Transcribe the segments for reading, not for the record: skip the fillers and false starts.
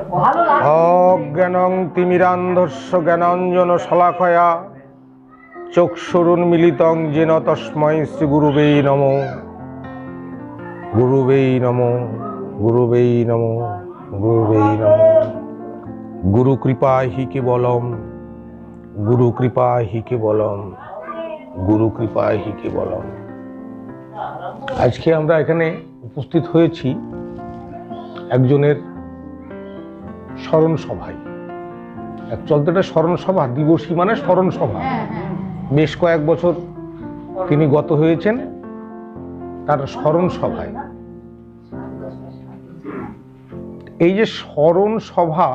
অজ্ঞানং তিমিরান্ধস্য জ্ঞানাঞ্জন শলাকয়া চক্ষুরুন্মিলিতং যেন তস্मै শ্রী গুরুবে নমো। গুরুবে নমো, গুরুবে নমো, গুরুবে নমো। গুরু কৃপা হি কেবলম, গুরু কৃপা হি কেবলম, গুরু কৃপা হি কেবলম। আজকে আমরা এখানে উপস্থিত হয়েছি একজনের স্মরণ সভায়। চলতে একটা স্মরণ সভা, দিবসী মানে স্মরণ সভা। বেশ কয়েক বছর তিনি গত হয়েছেন তার স্মরণ সভায়। এই যে স্মরণ সভা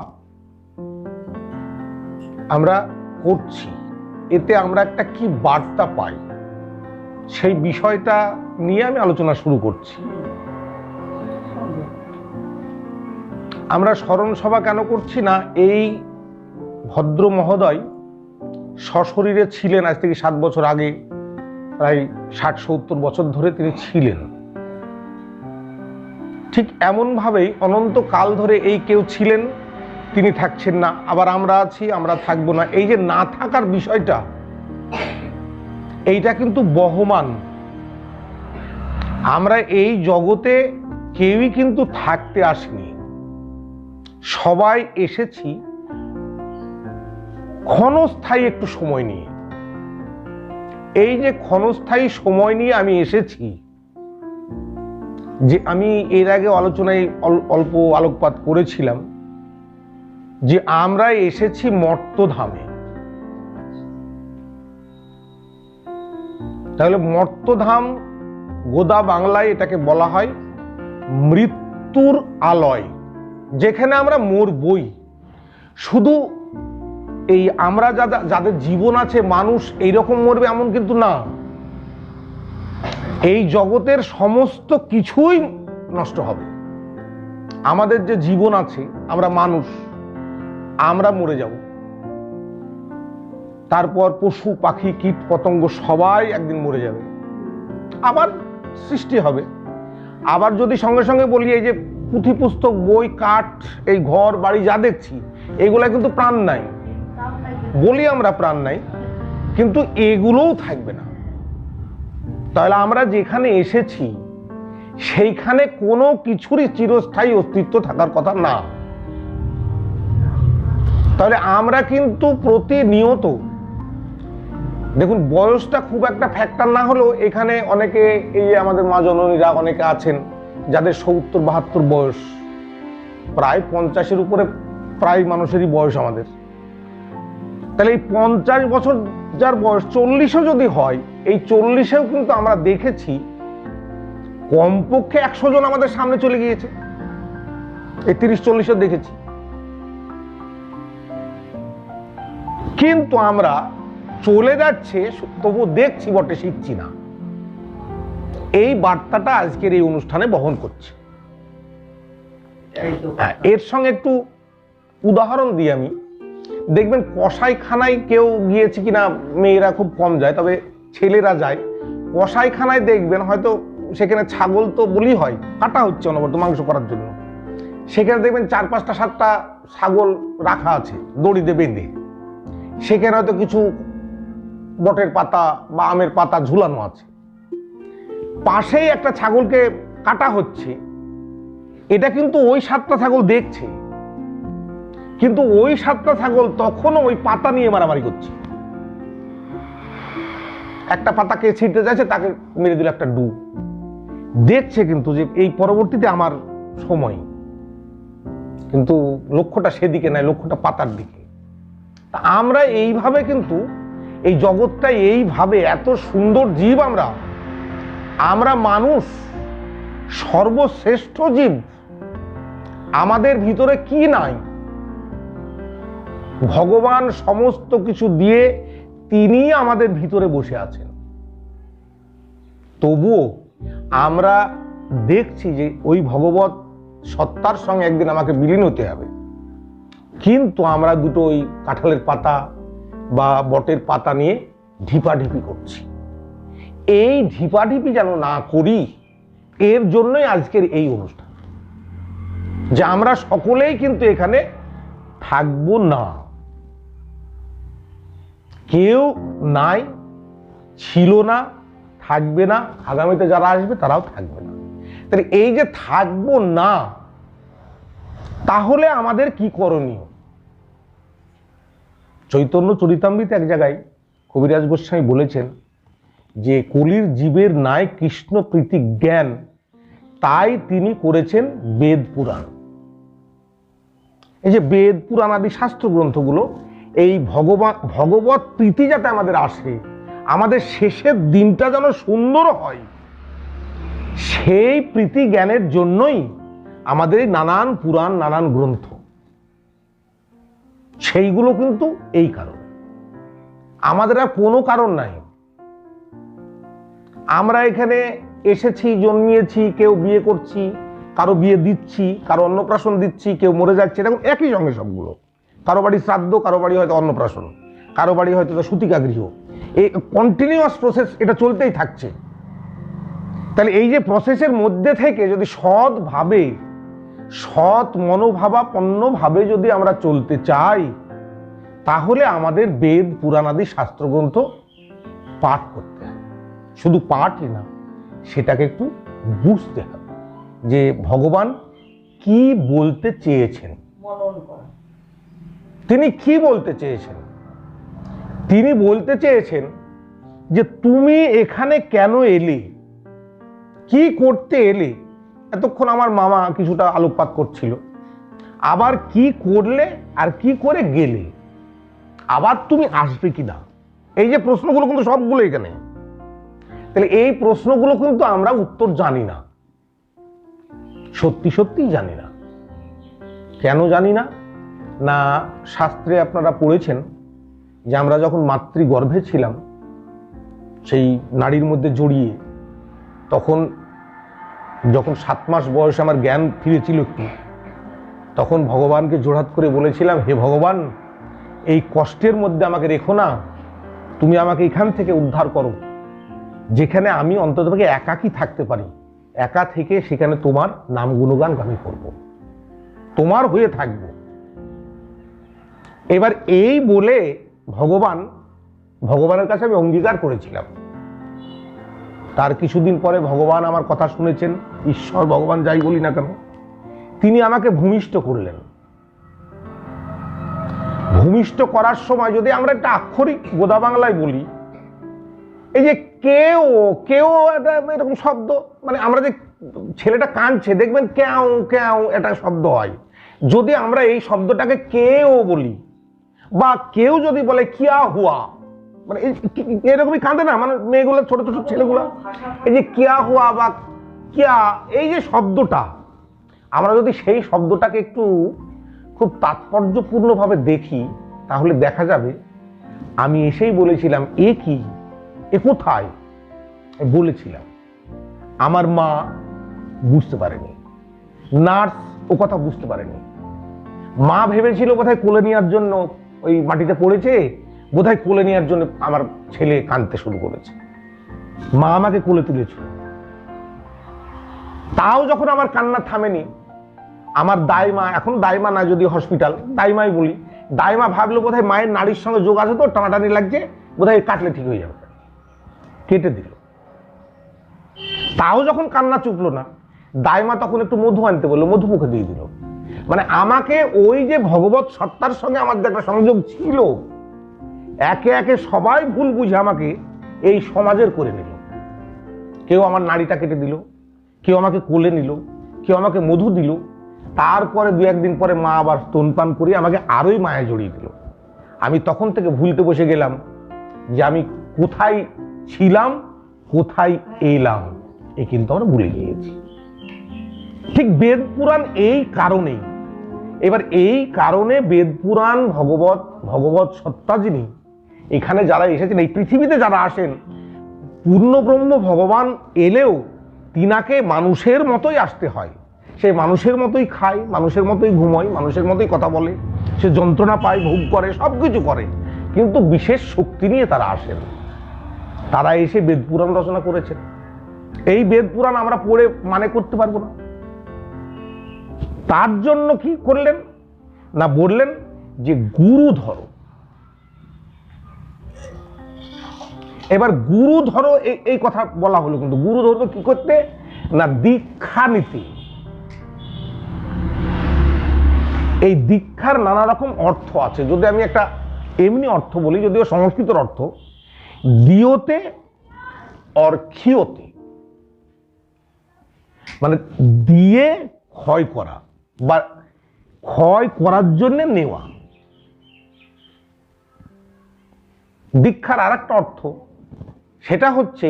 আমরা করছি, এতে আমরা একটা কি বার্তা পাই সেই বিষয়টা নিয়ে আমি আলোচনা শুরু করছি। আমরা স্মরণ সভা কেন করছি না, এই ভদ্র মহোদয় সশরীরে ছিলেন আজ থেকে 7 বছর আগে, প্রায় 60-70 বছর ধরে তিনি ছিলেন। ঠিক এমনভাবেই অনন্তকাল ধরে এই কেউ ছিলেন, তিনি থাকছেন না, আবার আমরা আছি, আমরা থাকবো না। এই যে না থাকার বিষয়টা, এইটা কিন্তু বহমান। আমরা এই জগতে কেউই কিন্তু থাকতে আসিনি, সবাই এসেছি ক্ষণস্থায়ী একটু সময় নিয়ে। এই যে ক্ষণস্থায়ী সময় নিয়ে আমি এসেছি, যে আমি এর আগে আলোচনায় অল্প আলোকপাত করেছিলাম যে আমরা এসেছি মর্ত্যধামে। তাহলে মর্ত্যধাম গোদা বাংলায় এটাকে বলা হয় মৃত্যুর আলয়, যেখানে আমরা মরবই। শুধু এই আমরা যাদের জীবন আছে, মানুষ এইরকম মরবে এমন কিন্তু না। এই জগতের সমস্ত কিছুই নষ্ট হবে। আমাদের যে জীবন আছে, আমরা মানুষ, আমরা মরে যাব। তারপর পশু পাখি কীট পতঙ্গ সবাই একদিন মরে যাবে, আবার সৃষ্টি হবে। আবার যদি সঙ্গে সঙ্গে বলি, এই যে পুঁথি পুস্তক বই কাঠ, এই ঘর বাড়ি যা দেখছি, এগুলা কিন্তু প্রাণ নাই। বলি আমরা প্রাণ নাই, কিন্তু এগুলোও থাকবে না। তাহলে আমরা যেখানে এসেছি সেইখানে কোনো কিছুরই চিরস্থায়ী অস্তিত্ব থাকার কথা না। তাহলে আমরা কিন্তু প্রতিনিয়ত, দেখুন বয়সটা খুব একটা ফ্যাক্টর না হলেও এখানে অনেকে, এই যে আমাদের মা জননীরা অনেকে আছেন যাদের 70-72 বয়স, প্রায় 50-এর উপরে প্রায় মানুষেরই বয়স আমাদের। তাহলে এই 50 বছর যার বয়স, 40ও যদি হয়, এই 40এও কিন্তু আমরা দেখেছি কমপক্ষে 100 জন আমাদের সামনে চলে গিয়েছে। এই 30-40ও দেখেছি। কিন্তু আমরা চলে যাচ্ছে, তবু দেখছি বটে, শিখছি না। এই বার্তাটা আজকের এই অনুষ্ঠানে বহন করছে। এর সঙ্গে একটু উদাহরণ দিই আমি। দেখবেন কসাইখানায় কেউ গিয়েছে কিনা, মেয়েরা খুব কম যায়, তবে ছেলেরা যায়। কসাইখানায় দেখবেন হয়তো সেখানে ছাগল তো বলি হয়, কাটা হচ্ছে অনবরত মাংস করার জন্য। সেখানে দেখবেন 4-5-7টা ছাগল রাখা আছে দড়িতে বেঁধে। সেখানে হয়তো কিছু বটের পাতা বা আমের পাতা ঝুলানো আছে। পাশেই একটা ছাগলকে কাটা হচ্ছে, এটা কিন্তু ওই 7টা ছাগল দেখছে, কিন্তু ওই 7টা ছাগল তখনও ওই পাতা নিয়ে মারামারি করছে। একটা পাতাকে ছিঁড়তে যাচ্ছে, তাকে মেরে দিল একটা ডু। দেখছে কিন্তু যে এই পরবর্তীতে আমার সময়, কিন্তু লক্ষ্যটা সেদিকে নয়, লক্ষ্যটা পাতার দিকে। আমরা এইভাবে কিন্তু এই জগৎটা এইভাবে, এত সুন্দর জীব আমরা মানুষ, সর্বশ্রেষ্ঠ জীব। আমাদের ভিতরে কি নাই? ভগবান সমস্ত কিছু দিয়ে তিনি আমাদের ভিতরে বসে আছেন। তবুও আমরা দেখছি যে ওই ভগবত সত্তার সঙ্গে একদিন আমাকে বিলীন হতে হবে, কিন্তু আমরা দুটো ওই কাঁঠালের পাতা বা বটের পাতা নিয়ে ঢিপাঢিপি করছি। এই ঢিপাঢিপি যেন না করি, এর জন্যই আজকের এই অনুষ্ঠান। যে আমরা সকলেই কিন্তু এখানে থাকবো না, কেউ নাই, ছিল না, থাকবে না, আগামীতে যারা আসবে তারাও থাকবে না। তাহলে এই যে থাকবো না, তাহলে আমাদের কি করণীয়? চৈতন্য চরিতামৃতে এক জায়গায় কবিরাজ গোস্বামী বলেছেন যে কলির জীবের নাই কৃষ্ণ প্রীতি জ্ঞান, তাই তিনি করেছেন বেদ পুরাণ। এই যে বেদ পুরাণ আদি শাস্ত্র গ্রন্থগুলো, এই ভগবত প্রীতি যাতে আমাদের আসে, আমাদের শেষের দিনটা যেন সুন্দর হয়, সেই প্রীতি জ্ঞানের জন্যই আমাদের নানান পুরাণ, নানান গ্রন্থ। সেইগুলো কিন্তু এই কারণে, আমাদের আর কোনো কারণ নাই। আমরা এখানে এসেছি, জন্মিয়েছি, কেউ বিয়ে করছি, কারো বিয়ে দিচ্ছি, কারো অন্নপ্রাশন দিচ্ছি, কেউ মরে যাচ্ছে, এরকম একই সঙ্গে সবগুলো। কারো বাড়ি শ্রাদ্ধ, কারো বাড়ি হয়তো অন্নপ্রাশন, কারো বাড়ি হয়তো সূতিকা গৃহ। এই কন্টিনিউয়াস প্রসেস, এটা চলতেই থাকছে। তাহলে এই যে প্রসেসের মধ্যে থেকে যদি সৎভাবে, সৎ মনোভাবাপন্নভাবে যদি আমরা চলতে চাই, তাহলে আমাদের বেদ পুরাণ আদি শাস্ত্রগ্রন্থ পাঠ করতে হবে। শুধু পাঠই না, সেটাকে একটু বুঝতে হবে যে ভগবান কি বলতে চেয়েছেন, তিনি কি বলতে চেয়েছেন। তিনি বলতে চেয়েছেন যে তুমি এখানে কেন এলে, কি করতে এলে। এতক্ষণ আমার মামা কিছুটা আলোকপাত করছিল, আবার কি করলে আর কি করে গেলে, আবার তুমি আসবে কিনা, এই যে প্রশ্নগুলো কিন্তু সবগুলো এখানে। তাহলে এই প্রশ্নগুলো কিন্তু আমরা উত্তর জানি না, সত্যি সত্যি জানি না। কেন জানি না? না, শাস্ত্রে আপনারা পড়েছেন যে আমরা যখন মাতৃগর্ভে ছিলাম, সেই নাড়ির মধ্যে জড়িয়ে, তখন যখন 7 মাস বয়স আমার জ্ঞান ফিরেছিল একটু, তখন ভগবানকে জোড়হাত করে বলেছিলাম, হে ভগবান, এই কষ্টের মধ্যে আমাকে রেখো না, তুমি আমাকে এখান থেকে উদ্ধার করো, যেখানে আমি অন্ততপক্ষে একাকী থাকতে পারি, একা থেকে সেখানে তোমার নাম গুণগান আমি করব, তোমার হয়ে থাকব। এবার এই বলে ভগবানের কাছে আমি অঙ্গীকার করেছিলাম। তার কিছুদিন পরে ভগবান আমার কথা শুনেছেন, ঈশ্বর ভগবান যাই বলি না কেন, তিনি আমাকে ভূমিষ্ঠ করলেন। ভূমিষ্ঠ করার সময় যদি আমরা একটা আক্ষরিক গোদা বাংলায় বলি, এই যে কেউ কেউ এরকম শব্দ, মানে আমরা যে ছেলেটা কাঁদছে দেখবেন ক্যাও ক্যাও এটা শব্দ হয়। যদি আমরা এই শব্দটাকে কেউ বলি, বা কেউ যদি বলে কিয়া হুয়া, মানে এরকমই কাঁদে না, মানে মেয়েগুলো, ছোট ছোট ছেলেগুলো, এই যে কিয়া হুয়া বা কিয়া, এই যে শব্দটা, আমরা যদি সেই শব্দটাকে একটু খুব তাৎপর্যপূর্ণভাবে দেখি, তাহলে দেখা যাবে আমি এসেই বলেছিলাম এ কি, এ কোথায় বলেছিলাম। আমার মা বুঝতে পারেনি, নার্স ও কথা বুঝতে পারেনি। মা ভেবেছিল বোধহয় কোলে নেওয়ার জন্য, ওই মাটিতে পড়েছে, বোধহয় কোলে নেওয়ার জন্য আমার ছেলে কাঁদতে শুরু করেছে। মা আমাকে কোলে তুলেছিল। তাও যখন আমার কান্না থামেনি, আমার দাইমা, এখন দাইমা না, যদি হসপিটাল দাইমাই বলি, দাইমা ভাবলো বোধহয় মায়ের নাড়ির সঙ্গে যোগ আছে, তো টানাটানি লাগছে, বোধহয় কাটলে ঠিক হয়ে যাবে, কেটে দিল। তাও যখন কান্না চুকলো না, দাইমা তখন একটু মধু আনতে বললো, মধু মুখে দিয়ে দিল। মানে আমাকে ওই যে ভগবত সত্তার সঙ্গে আমার যে একটা সংযোগ ছিল, একে একে সবাই ভুল বুঝে আমাকে এই সমাজের করে নিল। কেউ আমার নাড়িটা কেটে দিল, কেউ আমাকে কোলে নিল, কেউ আমাকে মধু দিল। তারপরে 2-1 দিন পরে মা আবার স্তনপান করে আমাকে আরোই মায়া জড়িয়ে দিল। আমি তখন থেকে ভুলতে বসে গেলাম যে আমি কোথায় ছিলাম, কোথায় এলাম, এ কিন্তু আমরা ভুলে গিয়েছি। ঠিক বেদ পুরাণ এই কারণেই, এবার এই কারণে বেদ পুরাণ, ভগবত সত্তা যিনি, এখানে যারা এসেছেন, এই পৃথিবীতে যারা আসেন, পূর্ণ ব্রহ্ম ভগবান এলেও তিনাকে মানুষের মতোই আসতে হয়। সে মানুষের মতোই খায়, মানুষের মতোই ঘুমায়, মানুষের মতোই কথা বলে, সে যন্ত্রণা পায়, ভোগ করে, সবকিছু করে, কিন্তু বিশেষ শক্তি নিয়ে তারা আসেন। তারা এসে বেদ পুরাণ রচনা করেছেন। এই বেদ পুরাণ আমরা পড়ে মানে করতে পারবো না, তার জন্য কি করলেন না, বললেন যে গুরু ধরো। এবার গুরু ধরো এই কথা বলা হলো, কিন্তু গুরু ধরবে কি করতে না, দীক্ষা নিতে। এই দীক্ষার নানা রকম অর্থ আছে। যদি আমি একটা এমনি অর্থ বলি, যদিও সংস্কৃতের অর্থ, দিয়তে অর্ক্ষিয়তে, মানে দিয়ে ক্ষয় করা বা ক্ষয় করার জন্য নেওয়া। দীক্ষার আর একটা অর্থ, সেটা হচ্ছে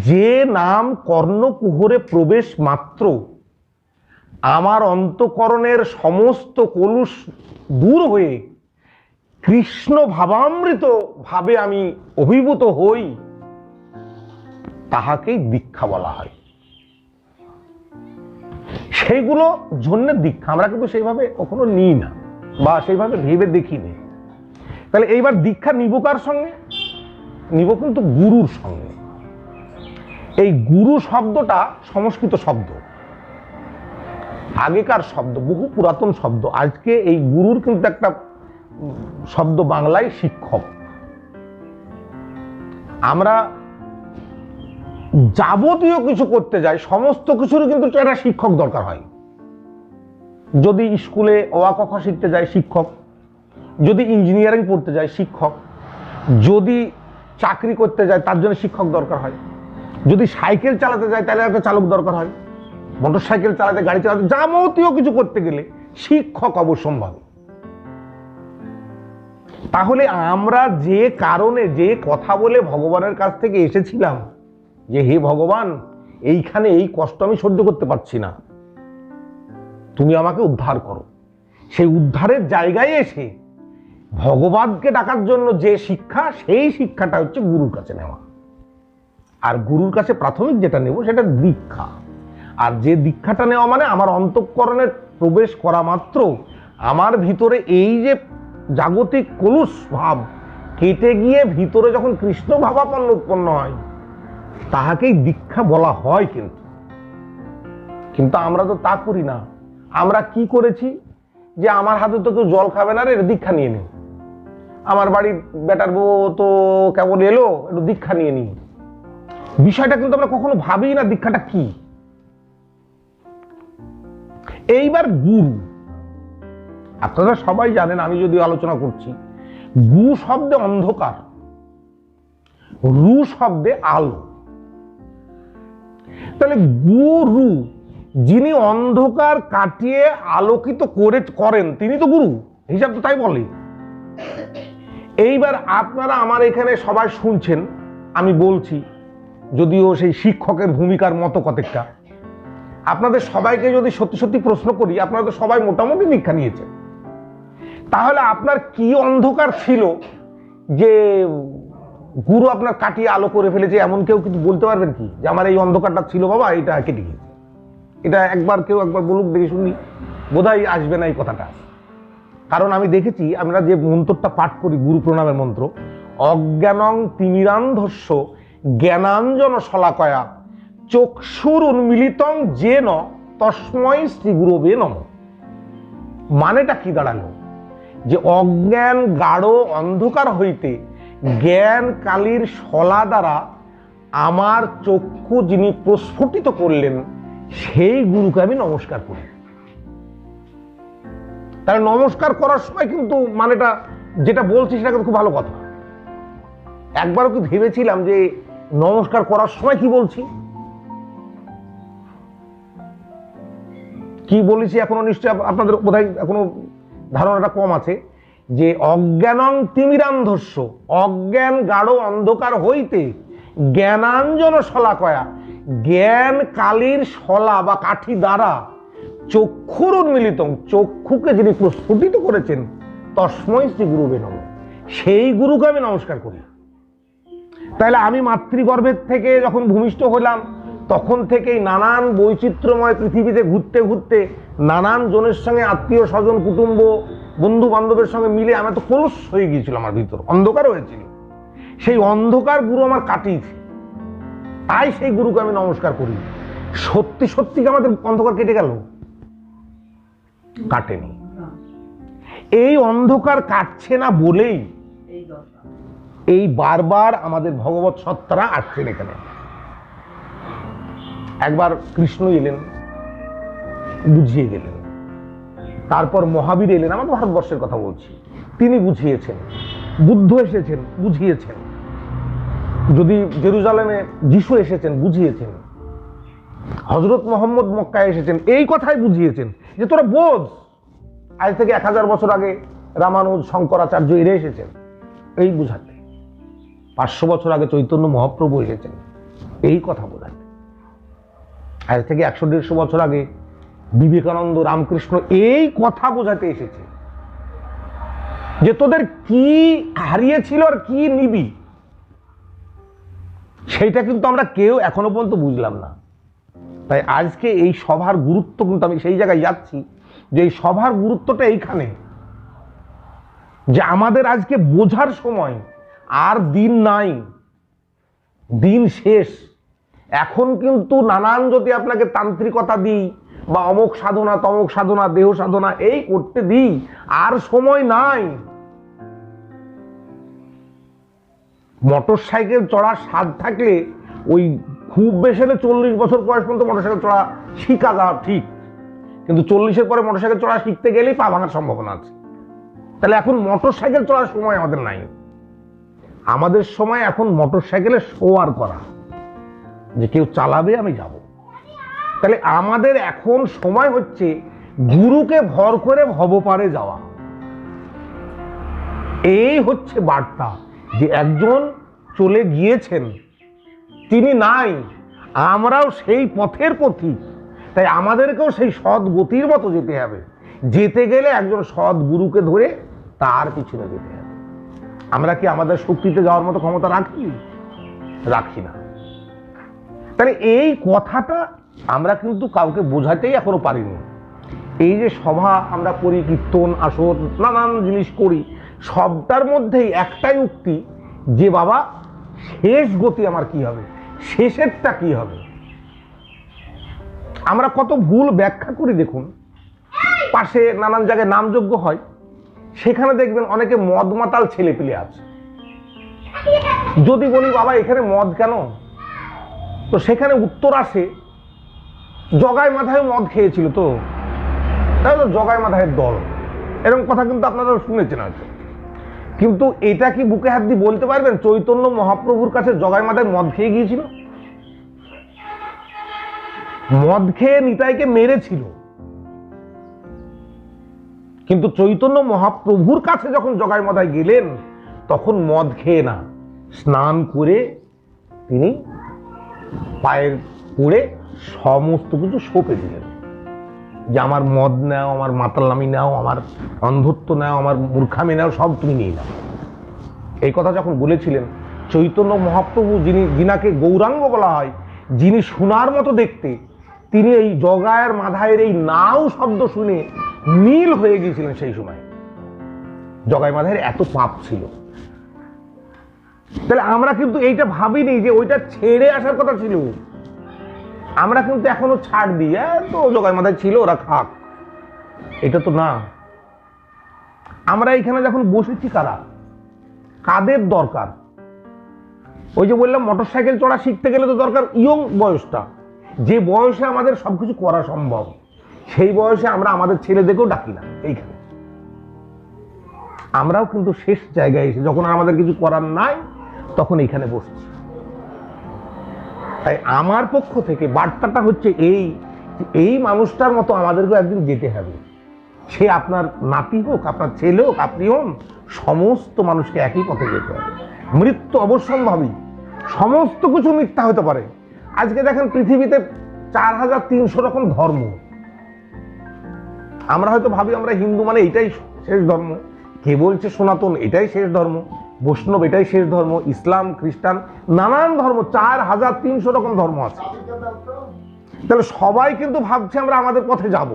যে নাম কর্ণকুহরে প্রবেশ মাত্র আমার অন্তঃকরণের সমস্ত কলুষ দূর হয়ে কৃষ্ণ ভাবামৃত ভাবে আমি অভিভূত হই, তাহাকেই দীক্ষা বলা হয়। সেইগুলো জন্য দীক্ষা। আমরা কিন্তু সেইভাবে কখনো নিই না বা সেইভাবে ভেবে দেখিনি। তাহলে এইবার দীক্ষা নিব কার সঙ্গে? নিব কিন্তু গুরুর সঙ্গে। এই গুরু শব্দটা সংস্কৃত শব্দ, আগেকার শব্দ, বহু পুরাতন শব্দ। আজকে এই গুরুর কিন্তু একটা শব্দ বাংলায় শিক্ষক। আমরা যাবতীয় কিছু করতে যাই, সমস্ত কিছুরই কিন্তু একটা শিক্ষক দরকার হয়। যদি স্কুলে অ আ ক খ শিখতে যাই, শিক্ষক। যদি ইঞ্জিনিয়ারিং পড়তে যাই, শিক্ষক। যদি চাকরি করতে যায়, তার জন্য শিক্ষক দরকার হয়। যদি সাইকেল চালাতে যায়, তাহলে একটা চালক দরকার হয়। মোটর সাইকেল চালাতে, গাড়ি চালাতে, যাবতীয় কিছু করতে গেলে শিক্ষক অবশ্যম্ভাবী। তাহলে আমরা যে কারণে, যে কথা বলে ভগবানের কাছ থেকে এসেছিলাম যে হে ভগবান, এইখানে এই কষ্ট আমি সহ্য করতে পারছি না, তুমি আমাকে উদ্ধার করো, সেই উদ্ধারের জায়গায় এসে ভগবানকে ডাকার জন্য যে শিক্ষা, সেই শিক্ষাটা হচ্ছে গুরুর কাছে নেওয়া। আর গুরুর কাছে প্রাথমিক যেটা নেব সেটা দীক্ষা। আর যে দীক্ষাটা নেওয়া মানে আমার অন্তঃকরণে প্রবেশ করা মাত্র আমার ভিতরে এই যে জাগতিক কলুষ ভাব কেটে গিয়ে ভিতরে যখন কৃষ্ণ ভাবাপন্ন উৎপন্ন হয়, তাহাকেই দীক্ষা বলা হয়। কিন্তু আমরা তো তা করি না। আমরা কি করেছি যে আমার হাতে তো কেউ জল খাবে না রে, দীক্ষা নিয়ে নে। আমার বাড়ির বেটার বউ তো কেমন এলো, একটু দীক্ষা নিয়ে নি। বিষয়টা কিন্তু আমরা কখনো ভাবি না দীক্ষাটা কি। এইবার গুরু, আপনারা সবাই জানেন, আমি যদি আলোচনা করছি, গু শব্দে অন্ধকার, রু শব্দে আলো। তাহলে গুরু, যিনি অন্ধকার কাটিয়ে আলোকিত করেন, তিনি তো গুরু, হিসাব তো তাই বলে। এইবার আপনারা আমার এখানে সবাই শুনছেন, আমি বলছি, যদিও সেই শিক্ষকের ভূমিকার মতো কতটা। আপনাদের সবাইকে যদি সত্যি সত্যি প্রশ্ন করি, আপনারা তো সবাই মোটামুটি দীক্ষা নিয়েছেন, তাহলে আপনার কি অন্ধকার ছিল যে গুরু আপনার কাটিয়ে আলো করে ফেলেছে? এমন কেউ কিন্তু বলতে পারবেন কি যে আমার এই অন্ধকারটা ছিল বাবা, এটা কেটে গিয়েছে? এটা কেউ একবার বলুক দেখি শুনি। বোধহয় আসবে না এই কথাটা। কারণ আমি দেখেছি, আমরা যে মন্ত্রটা পাঠ করি, গুরু প্রণামের মন্ত্র, অজ্ঞানং তিমিরান্ধস্য জ্ঞানাঞ্জন শলাকয়া চক্ষুর উন্মিলিতং যেন তস্মৈ শ্রী গুরবে নমঃ। মানেটা কি দাঁড়ালো? যে অজ্ঞান গাঢ় অন্ধকার হইতে জ্ঞান কালীর শলা দ্বারা আমার চক্ষু যিনি প্রস্ফুটিত করলেন, সেই গুরুকে আমি নমস্কার করি। তাহলে নমস্কার করার সময় কিন্তু মানেটা যেটা বলছি সেটা কিন্তু খুব ভালো কথা। একবারও কি ভেবেছিলাম যে নমস্কার করার সময় কি বলছি? কি বলেছি এখনো নিশ্চয় আপনাদের বোধহয় এখনো ধারণাটা কম আছে। যে অজ্ঞানং তিমিরান্ধস্য, অজ্ঞান গাঢ় অন্ধকার হইতে জ্ঞানাঞ্জন শলাকয়া, জ্ঞান কালীর শলা বা কাঠি দ্বারা চক্ষুর উন্মিলিত, চক্ষুকে যিনি প্রস্ফুটিত করেছেন, তস্মৈ শ্রী গুরুবে নমঃ, সেই গুরুকে আমি নমস্কার করি। তাহলে আমি মাতৃগর্ভের থেকে যখন ভূমিষ্ঠ হলাম, তখন থেকেই নানান বৈচিত্র্যময় পৃথিবীতে ঘুরতে ঘুরতে নানান জনের সঙ্গে, আত্মীয় স্বজন, কুটুম্ব, বন্ধু বান্ধবের সঙ্গে মিলে আমি তো কলুষ হয়ে গিয়েছিল, আমার ভিতর অন্ধকার হয়েছিল। সেই অন্ধকার গুরু আমার কাটিয়েছে, তাই সেই গুরুকে আমি নমস্কার করি। সত্যি সত্যি আমাদের অন্ধকার কেটে গেল? কাটেনি। এই অন্ধকার কাটছে না বলেই এই বারবার আমাদের ভগবত সত্তারা আসছেন এখানে। একবার কৃষ্ণ এলেন, বুঝিয়ে গেলেন, তারপর মহাবীর এলেন, আমাদের ভারতবর্ষের কথা বলছি, তিনি বুঝিয়েছেন, বুদ্ধ এসেছেন, বুঝিয়েছেন, যদি জেরুজালেমে যিশু এসেছেন, বুঝিয়েছেন, হযরত মুহাম্মদ মক্কায় এসেছেন, এই কথাই বুঝিয়েছেন যে তোরা বোঝ। আজ থেকে 1000 বছর আগে রামানুজ, শঙ্করাচার্য এরা এসেছেন এই বুঝাতে। 500 বছর আগে চৈতন্য মহাপ্রভু এসেছেন এই কথা বোঝাতে। আজ থেকে 100-150 বছর আগে বিবেকানন্দ, রামকৃষ্ণ এই কথা বোঝাতে এসেছে যে তোদের কি হারিয়েছিল আর কি নিবি, সেইটা কিন্তু আমরা কেউ এখনো পর্যন্ত বুঝলাম না। তাই আজকে এই সভার গুরুত্ব কিন্তু, আমি সেই জায়গায় যাচ্ছি যে এই সভার গুরুত্বটা এইখানে, যে আমাদের আজকে বোঝার সময় আর দিন নাই, দিন শেষ। এখন কিন্তু নানান যদি আপনাকে তান্ত্রিকতা দিই বা অমুক সাধনা, তমুক সাধনা, দেহ সাধনা এই করতে দিই, আর সময় নাই। মোটর সাইকেল চড়ার স্বাদ থাকলে ওই খুব বেশি হলে 40 বছর বয়স পর্যন্ত মোটরসাইকেল চড়া শিখা যাওয়া ঠিক, কিন্তু 40-এর পরে মোটরসাইকেল চড়া শিখতে গেলেই পা ভাঙার সম্ভাবনা আছে। তাহলে এখন মোটরসাইকেল চড়ার সময় আমাদের নাই। আমাদের সময় এখন মোটরসাইকেলে শোয়ার করা, যে কেউ চালাবে আমি যাব। তাহলে আমাদের এখন সময় হচ্ছে গুরুকে ভর করে ভবপারে যাওয়া। এই হচ্ছে বার্তা, যে একজন চলে গিয়েছেন, তিনি নাই, আমরাও সেই পথের পথিক। তাই আমাদেরকেও সেই সৎ গতির মতো যেতে হবে। যেতে গেলে একজন সৎ গুরুকে ধরে তার পিছনে যেতে হবে। আমরা কি আমাদের শক্তিতে যাওয়ার মতো ক্ষমতা রাখি? রাখি না। তাহলে এই কথাটা আমরা কিন্তু কাউকে বোঝাতেই এখনো পারিনি। এই যে সভা আমরা করি, কীর্তন, আসর, নানান জিনিস করি, সবটার মধ্যেই একটাই উক্তি যে বাবা শেষ গতি আমার কি হবে, শেষেরটা কি হবে। আমরা কত ভুল ব্যাখ্যা করি। দেখুন, পাশে নানান জায়গায় নামযজ্ঞ হয়, সেখানে দেখবেন অনেকে মদ মাতাল ছেলে পেলে আছে। যদি বলি বাবা এখানে মদ কেন, তো সেখানে উত্তর আসে জগায় মাথায় মদ খেয়েছিল, তো তাই তো জগায় মাথায় দল, এরকম কথা কিন্তু আপনারা শুনেছেন হয়তো। কিন্তু এটা কি বুকে হাত দিয়ে বলতে পারবেন চৈতন্য মহাপ্রভুর কাছে জগায় মাথায় মদ খেয়ে গিয়েছিল? মদ খেয়ে নিতাইকে মেরেছিল, কিন্তু চৈতন্য মহাপ্রভুর কাছে যখন জগায় মাথায় গেলেন তখন মদ খেয়ে না, স্নান করে তিনি পায়ের পড়ে সমস্ত কিছু সঁপে দিলেন, যে আমার মদ নাও, আমার মাতাল্লামি নাও, আমার অন্ধত্ব নাও, আমার মূর্খামি নাও, সব তুমি নিয়ে নাও। এই কথা যখন বলেছিলেন, চৈতন্য মহাপ্রভু, যিনাকে গৌরাঙ্গ বলা হয়, যিনি সোনার মতো দেখতে, তিনি এই জগায়ের মাথায়ের এই নাও শব্দ শুনে নীল হয়ে গিয়েছিলেন। সেই সময় জগায় মাথায়ের এত পাপ ছিল। তাহলে আমরা কিন্তু এইটা ভাবিনি যে ওইটা ছেড়ে আসার কথা ছিল। আমরা কিন্তু এখনো ছাড় দিই, তো জগায় মাথায় ছিল, ওরা খাক, এটা তো না। আমরা এখানে যখন বসেছি, কাদের দরকার? ওই যে বললাম মোটরসাইকেল চড়া শিখতে গেলে তো দরকার ইয়ং বয়সটা, যে বয়সে আমাদের সবকিছু করা সম্ভব। সেই বয়সে আমরা আমাদের ছেলেদেরকেও ডাকি না। এইখানে আমরাও কিন্তু শেষ জায়গায় এসে যখন আমাদের কিছু করার নাই, তখন এইখানে বসছি। তাই আমার পক্ষ থেকে বার্তাটা হচ্ছে এই মানুষটার মতো আমাদেরকেও একদিন যেতে হবে। সে আপনার নাতি হোক, আপনার ছেলে হোক, আপনি হন, সমস্ত মানুষকে একই পথে যেতে হবে। মৃত্যু অবশ্যম্ভাবী, সমস্ত কিছু মিথ্যা হতে পারে। আজকে দেখেন পৃথিবীতে 4300 রকম ধর্ম। আমরা হয়তো ভাবি আমরা হিন্দু মানে এটাই শেষ ধর্ম, কে বলছে সনাতন এটাই শেষ ধর্ম, বৈষ্ণব এটাই শেষ ধর্ম, ইসলাম, খ্রিস্টান, নানান ধর্ম, 4300 রকম ধর্ম আছে। তাহলে সবাই কিন্তু ভাবছে আমরা আমাদের পথে যাব,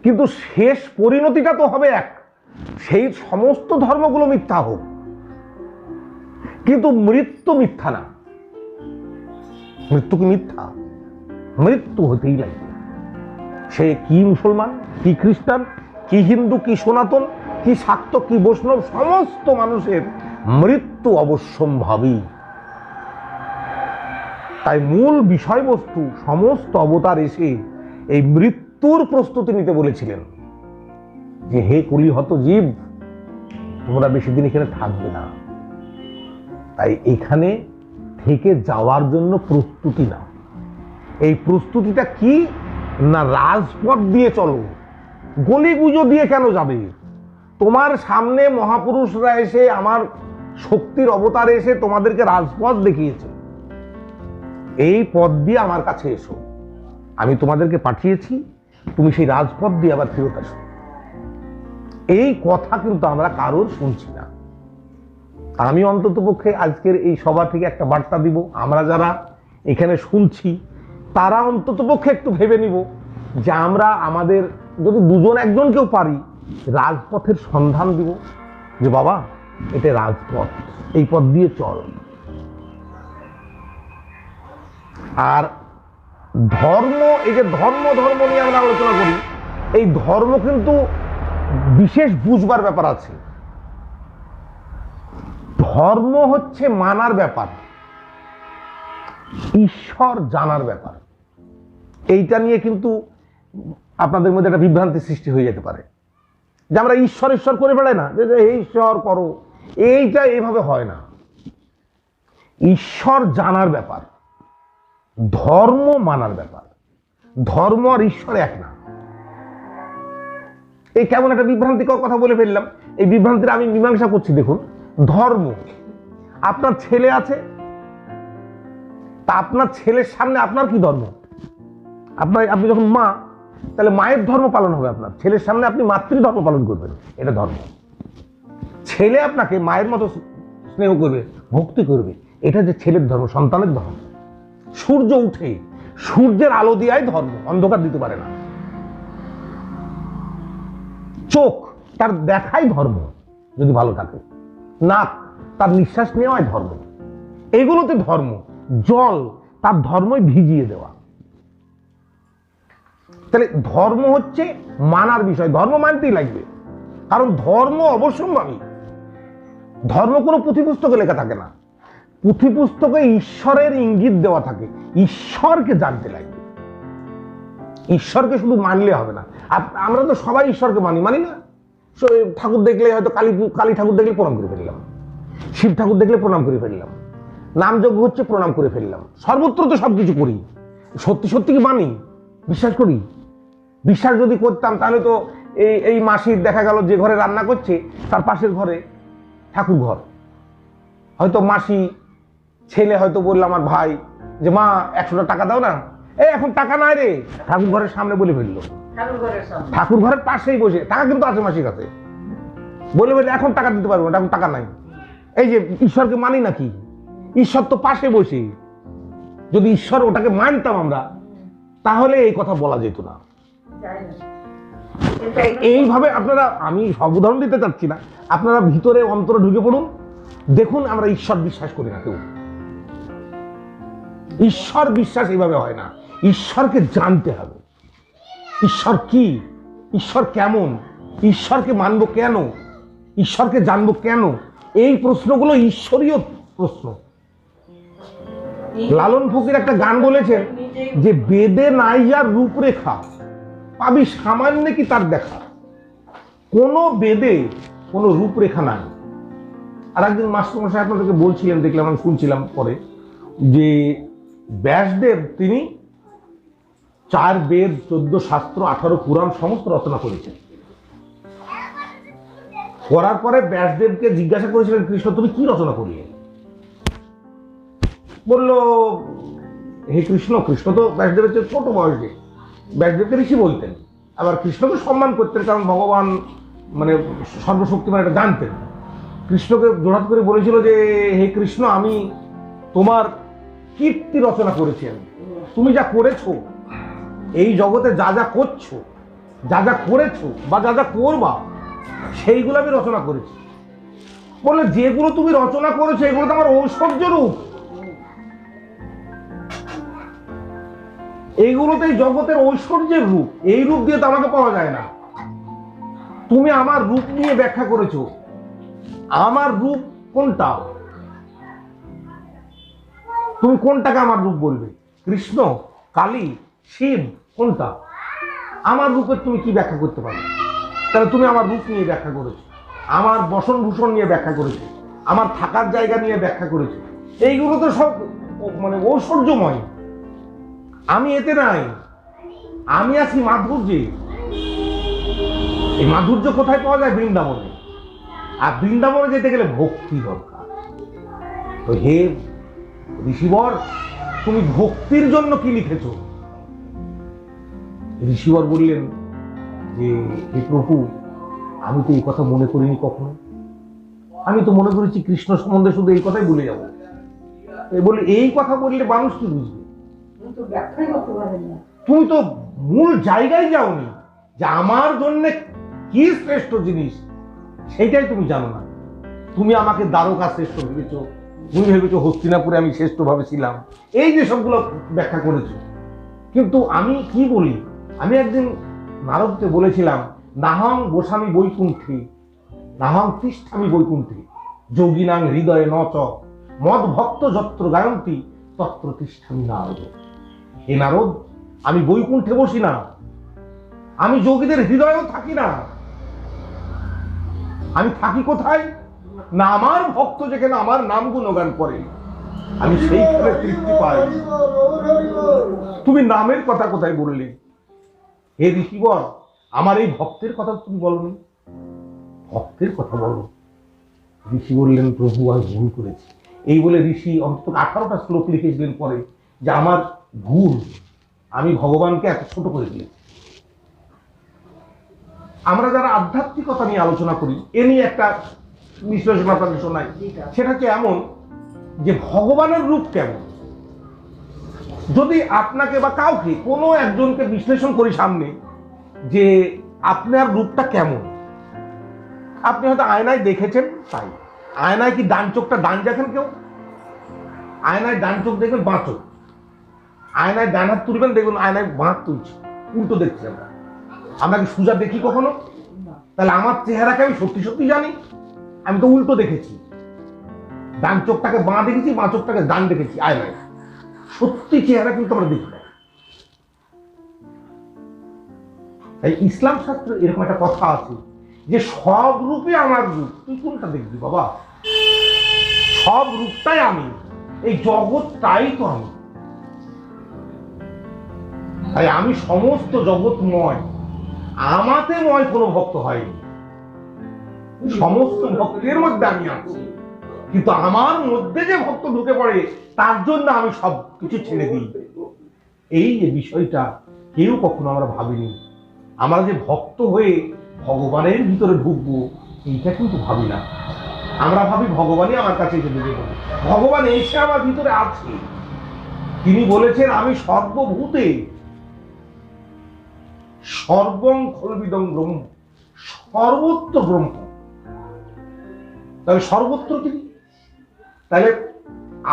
কিন্তু শেষ পরিণতিটা তো হবে এক, সেই সমস্ত ধর্মগুলো মিথ্যা হোক, কিন্তু মৃত্যু মিথ্যা না। মৃত্যু কি মিথ্যা? মৃত্যু হতেই লাগবে। সে কি মুসলমান, কি খ্রিস্টান, কি হিন্দু, কি সনাতন, কি শাক্ত, কি বৈষ্ণব, সমস্ত মানুষের মৃত্যু অবশ্যম্ভাবী। তাই মূল বিষয়বস্তু সমস্ত অবতার এসে এই মৃত্যুর প্রস্তুতি নিতে বলেছিলেন যে হে কলিহত জীব, তোমরা বেশি দিন এখানে থাকবে না, তাই এখানে থেকে যাওয়ার জন্য প্রস্তুতি নাও। এই প্রস্তুতিটা কি না, রাজপথ দিয়ে চলো, গলিগুজো দিয়ে কেন যাবে? তোমার সামনে মহাপুরুষরা এসে, আমার শক্তির অবতারে এসে তোমাদেরকে রাজপথ দেখিয়েছে, এই পথ দিয়ে আমার কাছে এসো, আমি তোমাদেরকে পাঠিয়েছি, তুমি সেই রাজপথ দিয়ে আবার ফেরত আসো। এই কথা কিন্তু আমরা কারোর শুনছি না। আমি অন্তত পক্ষে আজকের এই সভা থেকে একটা বার্তা দিব, আমরা যারা এখানে শুনছি তারা অন্তত পক্ষে একটু ভেবে নিব যে আমরা আমাদের যদি দুজন একজনকেও পারি রাজপথের সন্ধান দিব, যে বাবা এটা রাজপথ, এই পথ দিয়ে চল। আর ধর্ম, এই যে ধর্ম ধর্ম নিয়ে আমরা আলোচনা করি, এই ধর্ম কিন্তু বিশেষ বুঝবার ব্যাপার আছে। ধর্ম হচ্ছে মানার ব্যাপার, ঈশ্বর জানার ব্যাপার। এইটা নিয়ে কিন্তু আপনাদের মধ্যে একটা বিভ্রান্তি সৃষ্টি হয়ে যেতে পারে যে আমরা ঈশ্বর ঈশ্বর করে বেড়াই না, যে ঈশ্বর করো, এইটা এইভাবে হয় না। ঈশ্বর জানার ব্যাপার, ধর্ম মানার ব্যাপার। ধর্ম আর ঈশ্বর এক না। এই কেমন একটা বিভ্রান্তিকর কথা বলে ফেললাম, এই বিভ্রান্তির আমি মীমাংসা করছি। দেখুন, ধর্ম, আপনার ছেলে আছে, তা আপনার ছেলের সামনে আপনার কি ধর্ম? আপনি যখন মা, তাহলে মায়ের ধর্ম পালন হবে। আপনার ছেলের সামনে আপনি মাতৃধর্ম পালন করবেন, এটা ধর্ম। ছেলে আপনাকে মায়ের মতো স্নেহ করবে, ভক্তি করবে, এটা যে ছেলের ধর্ম, সন্তানের ধর্ম। সূর্য উঠে সূর্যের আলো দিয়াই ধর্ম, অন্ধকার দিতে পারে না। চোখ তার দেখাই ধর্ম যদি ভালো থাকে, নাক তার নিঃশ্বাস নেওয়াই ধর্ম, এগুলোতে ধর্ম। জল তার ধর্মই ভিজিয়ে দেওয়া। তাহলে ধর্ম হচ্ছে মানার বিষয়, ধর্ম মানতেই লাগবে, কারণ ধর্ম অবশ্যম্ভাবী। ধর্ম কোনো পুঁথিপুস্তকে লেখা থাকে না, পুঁথিপুস্তকে ঈশ্বরের ইঙ্গিত দেওয়া থাকে। ঈশ্বরকে জানতে লাগবে, ঈশ্বরকে শুধু মানলে হবে না। আমরা তো সবাই ঈশ্বরকে মানি না? ঠাকুর দেখলে হয়তো কালী ঠাকুর দেখলে প্রণাম করে ফেললাম, শিব ঠাকুর দেখলে প্রণাম করে ফেললাম, নামযজ্ঞ হচ্ছে প্রণাম করে ফেললাম, সর্বত্র তো সবকিছু করি। সত্যি সত্যি কি মানি, বিশ্বাস করি? বিশ্বাস যদি করতাম তাহলে তো এই মাসির দেখা গেল যে ঘরে রান্না করছে তার পাশের ঘরে ঠাকুর ঘর। হয়তো মাসি ছেলে হয়তো বললো আমার ভাই যে মা 100টা টাকা দাও না, এখন টাকা নাই রে, ঠাকুর ঘরের সামনে বলে ফেললো, ঠাকুর ঘরের পাশেই বসে। টাকা কিন্তু আছে মাসির কাছে, বলে এখন টাকা দিতে পারবো না, এখন টাকা নাই। এই যে ঈশ্বরকে মানি নাকি? ঈশ্বর তো পাশে বসে। যদি ঈশ্বর ওটাকে মানতাম আমরা, তাহলে এই কথা বলা যেত না। এইভাবে আপনারা, আমি সব উদাহরণ দিতে চাচ্ছি না, আপনারা ভিতরে অন্তরে ঢুকে পড়ুন, দেখুন আমরা ঈশ্বর বিশ্বাস করি না কেউ। ঈশ্বর বিশ্বাস এইভাবে হয় না, ঈশ্বরকে জানতে হবে। ঈশ্বর কি, ঈশ্বর কেমন, ঈশ্বরকে মানবো কেন, ঈশ্বরকে জানবো কেন, এই প্রশ্নগুলো ঈশ্বরীয় প্রশ্ন। লালন ফকির একটা গান বলেছেন যে বেদে নাই যার রূপরেখা, পাবি সামান্য কি তার দেখা। কোন বেদে কোনো রূপরেখা নাই। আর একদিন মাস্টারমশাই আপনাদেরকে বলছিলেন, দেখলাম, আমি শুনছিলাম পরে, যে ব্যাসদেব তিনি 4 বেদ, 14 শাস্ত্র, 18 পুরাণ সমস্ত রচনা করেছেন। করার পরে ব্যাসদেবকে জিজ্ঞাসা করেছিলেন কৃষ্ণ, তুমি কি রচনা করলে? বলল, হে কৃষ্ণ, কৃষ্ণ তো ব্যাসদেবের চেয়ে ছোট বয়সে, ব্যাসদেবকে ঋষি বলতেন, আবার কৃষ্ণকে সম্মান করতেন, কারণ ভগবান মানে সর্বশক্তিমান এটা জানতেন। কৃষ্ণকে জোড়হাত করে বলেছিল যে হে কৃষ্ণ, আমি তোমার কীর্তি রচনা করেছি। তুমি যা করেছো, এই জগতে যা যা করছো, যা যা করেছো বা যা যা করবা, সেইগুলো আমি রচনা করেছি। বললে যেগুলো তুমি রচনা করেছো এগুলো তো আমার ঐশ্বর্য রূপ। এইগুলোতেই জগতের ঐশ্বর্যের রূপ, এই রূপ দিয়ে তো আমাকে পাওয়া যায় না। তুমি আমার রূপ নিয়ে ব্যাখ্যা করেছো, আমার রূপ কোনটা? তুমি কোনটাকে আমার রূপ বলবে? কৃষ্ণ, কালী, শিব, কোনটা? আমার রূপের তুমি কি ব্যাখ্যা করতে পারো? তাহলে তুমি আমার রূপ নিয়ে ব্যাখ্যা করেছো, আমার বসন ভূষণ নিয়ে ব্যাখ্যা করেছো, আমার থাকার জায়গা নিয়ে ব্যাখ্যা করেছো। এইগুলো তো সব মানে ঐশ্বর্যময়। আমি এতে নাই, আমি আছি মাধুর্যে। এই মাধুর্য কোথায় পাওয়া যায়? বৃন্দাবনে। আর বৃন্দাবনে যেতে গেলে ভক্তি দরকার। তো হে ঋষিবর, তুমি ভক্তির জন্য কি লিখেছ? ঋষিবর বললেন যে হে প্রভু, আমি তো এই কথা মনে করিনি কখনো। আমি তো মনে করেছি কৃষ্ণ সম্বন্ধে শুধু এই কথাই বলে যাবো। বলে এই কথা বললে মানুষ কি বুঝবে? তুমি তো মূল জায়গায় যাওনি, যে আমার জন্য কি শ্রেষ্ঠ জিনিস সেইটাই তুমি জানো না। তুমি আমাকে দ্বারকা শ্রেষ্ঠ ভেবেছো, তুমি ভেবেছো হস্তিনাপুরে আমি শ্রেষ্ঠ ভাবে ছিলাম, এই যে সবগুলো ব্যাখ্যা করেছো। কিন্তু আমি কি বলি, আমি একদিন নারদকে বলেছিলাম, নাহং বসামি বৈকুণ্ঠে, নাহং তিষ্ঠামি বৈকুণ্ঠে, যোগিনাং হৃদয়ে নচ, মদ ভক্ত যত্র গায়ন্তি তত্র তিষ্ঠামি নারদ। হে নারদ, আমি বৈকুণ্ঠে বসি না, আমি যোগীদের হৃদয়েও থাকি না। আমি থাকি কোথায়? না আমার ভক্ত যেখানে আমার নাম গুণগান করে আমি সেইখানে তৃপ্তি পাই। তুমি নামের কথা কোথায় বললে? হে ঋষিবর, আমার এই ভক্তের কথা তুমি বলনি, ভক্তের কথা বলো। ঋষি বললেন, প্রভু আমি ভুল করেছি। এই বলে ঋষি অন্তত 18টা শ্লোক লিখেছিলেন পরে, যে আমার ভুল, আমি ভগবানকে এত ছোট করে দিয়েছি। আমরা যারা আধ্যাত্মিকতা নিয়ে আলোচনা করি, এ নিয়ে একটা বিশ্লেষণ আপনাদের শোনাই। সেটা হচ্ছে এমন যে ভগবানের রূপ কেমন। যদি আপনাকে বা কাউকে কোনো একজনকে বিশ্লেষণ করি সামনে, যে আপনার রূপটা কেমন, আপনি হয়তো আয়নায় দেখেছেন, তাই আয়নায় কি ডান চোখটা ডান দেখেন কেউ? আয়নায় ডান চোখ দেখবেন বাঁ চোখ, আয়নায় ডান হাত তুলবেন দেখবেন আয়নায় বাঁ হাত তুলছে, উল্টো দেখছি আমরা। আমরা কি সোজা দেখি কখনো? তাহলে আমার চেহারাকে আমি সত্যি সত্যি জানি? আমি তো উল্টো দেখেছি, ডান চোখটাকে বাঁ দেখেছি, বাঁ চোখটাকে ডান দেখেছি আয়নায়। সত্যি চেহারা কিন্তু আমরা দেখি না। তাই ইসলাম শাস্ত্রে এরকম একটা কথা আছে যে সব রূপে আমার রূপ। তুই কোনটা দেখবি বাবা? সব রূপটাই আমি, এই জগৎটাই তো আমি। তাই আমি সমস্ত জগৎময়, আমাতে ময় কোনো ভক্ত হয়নি। সমস্ত ভক্তের মধ্যে আমি আছি, কিন্তু আমার মধ্যে যে ভক্ত ঢুকে পড়ে তার জন্য আমি সব কিছু ছেড়ে দিই। এই যে বিষয়টা কেউ কখনো আমরা ভাবিনি। আমরা যে ভক্ত হয়ে ভগবানের ভিতরে ঢুকবো, এইটা কিন্তু ভাবি না। আমরা ভাবি ভগবানই আমার কাছে এসে ঢুকে পড়ে। ভগবান এসে আমার ভিতরে আছে। তিনি বলেছেন, আমি সর্বভূতে সর্বং খলবিদং ব্রহ্ম, সর্বত্র ব্রহ্ম। তাহলে সর্বত্র তিনি। তাহলে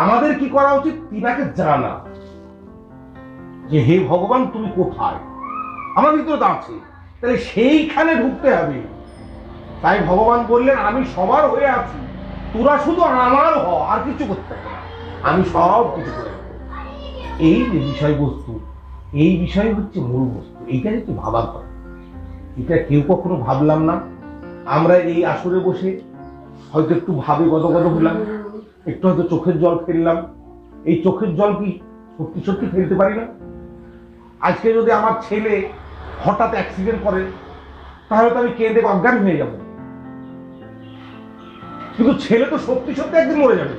আমাদের কি করা উচিত? তিনাকে জানা, যে হে ভগবান তুমি কোথায়, আমার ভিতরে তো আছে। তাহলে সেইখানে ঢুকতে হবে। তাই ভগবান বললেন, আমি সবার হয়ে আছি, তোরা শুধু আমার হ, আর কিছু করতে হবে না, আমি সব কিছু করে দেব। এই যে বিষয়বস্তু, এই বিষয় হচ্ছে মূল বস্তু। এইটাই হচ্ছে ভাবার কথা। এটা কেউ কখনো ভাবলাম না। আমরা এই আসরে বসে হয়তো একটু ভাবে গদগদ হলাম, একটু হয়তো চোখের জল ফেললাম। এই চোখের জল কি সত্যি সত্যি ফেলতে পারি না? আজকে যদি আমার ছেলে হঠাৎ অ্যাক্সিডেন্ট করে, তাহলে তো আমি কেঁদে অজ্ঞান হয়ে যাব। কিন্তু ছেলে তো সত্যি সত্যি একদিন মরে যাবে।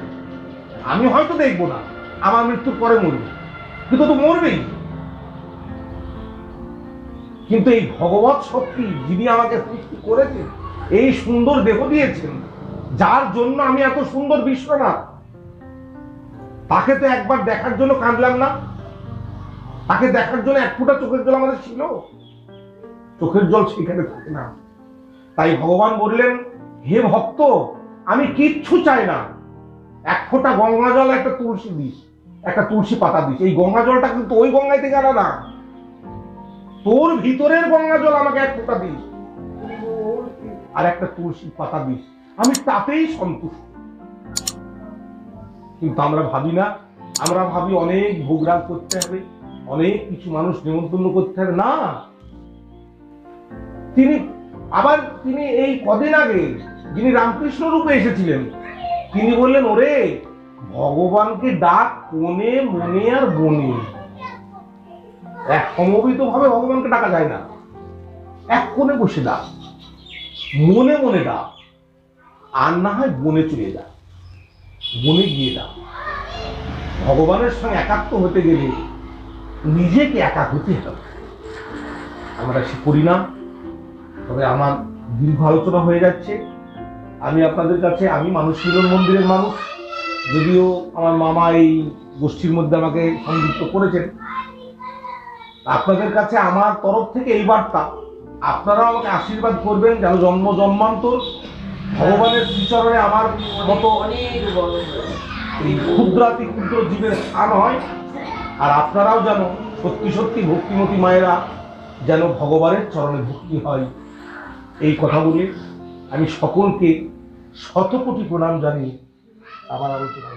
আমি হয়তো দেখবো না, আমার মৃত্যুর পরে মরবে, কিন্তু তো মরবেই। কিন্তু এই ভগবৎ শক্তি, যিনি আমাকে সৃষ্টি করেছেন, এই সুন্দর দেহ দিয়েছেন, যার জন্য আমি এত সুন্দর বিশ্বনাথ, তাকে তো একবার দেখার জন্য কাঁদলাম না? তাকে দেখার জন্য এক ফোঁটা চোখের জল আমাদের ছিল? চোখের জল সেখানে থাকে না। তাই ভগবান বললেন, হে ভক্ত, আমি কিচ্ছু চাই না, এক ফোঁটা গঙ্গা জল, একটা তুলসী দিস, একটা তুলসী পাতা দিস। এই গঙ্গা জলটা কিন্তু ওই গঙ্গায় থেকে আনা না, তোর ভিতরের গঙ্গা জল আমাকে এক ফোঁটা দিস, আর একটা তুলসী পাতা দিস, আমি তাতেই সন্তুষ্ট। কিন্তু আমরা ভাবি না, আমরা ভাবি অনেক ভোগরাগ করতে হবে, অনেক কিছু মানুষ নিমন্ত্রণ করতে হবে। না, তিনি এই কদিন আগে যিনি রামকৃষ্ণ রূপে এসেছিলেন, তিনি বললেন, ওরে ভগবানকে ডাক কোণে মনে আর বনে। এক সমবেত ভাবে ভগবানকে ডাকা যায় না, এক কোণে বসে ডাক, মনে মনে ডাক, আর না হয় বনে চলে যা, বনে গিয়ে ডাক। ভগবানের সঙ্গে একাত্ম হতে গেলে নিজেকে একা হতে হবে। আমরা সে করি না। তবে আমার দীর্ঘ আলোচনা হয়ে যাচ্ছে। আমি আপনাদের কাছে, আমি মানুষ মিলন মন্দিরের মানুষ, যদিও আমার মামা এই গোষ্ঠীর মধ্যে আমাকে সংযুক্ত করেছেন। আপনাদের কাছে আমার তরফ থেকে এই বার্তা, আপনারাও আমাকে আশীর্বাদ করবেন যেন জন্ম জন্মান্তর ভগবানের শ্রীচরণে আমার মতো এই ক্ষুদ্রাতি ক্ষুদ্র জীবের স্থান হয়। আর আপনারাও যেন সত্যি সত্যি ভক্তিমতী মায়েরা যেন ভগবানের চরণে ভক্তি হয়। এই কথা বলে আমি সকলকে শতকোটি প্রণাম জানিয়ে আবার আলোচনা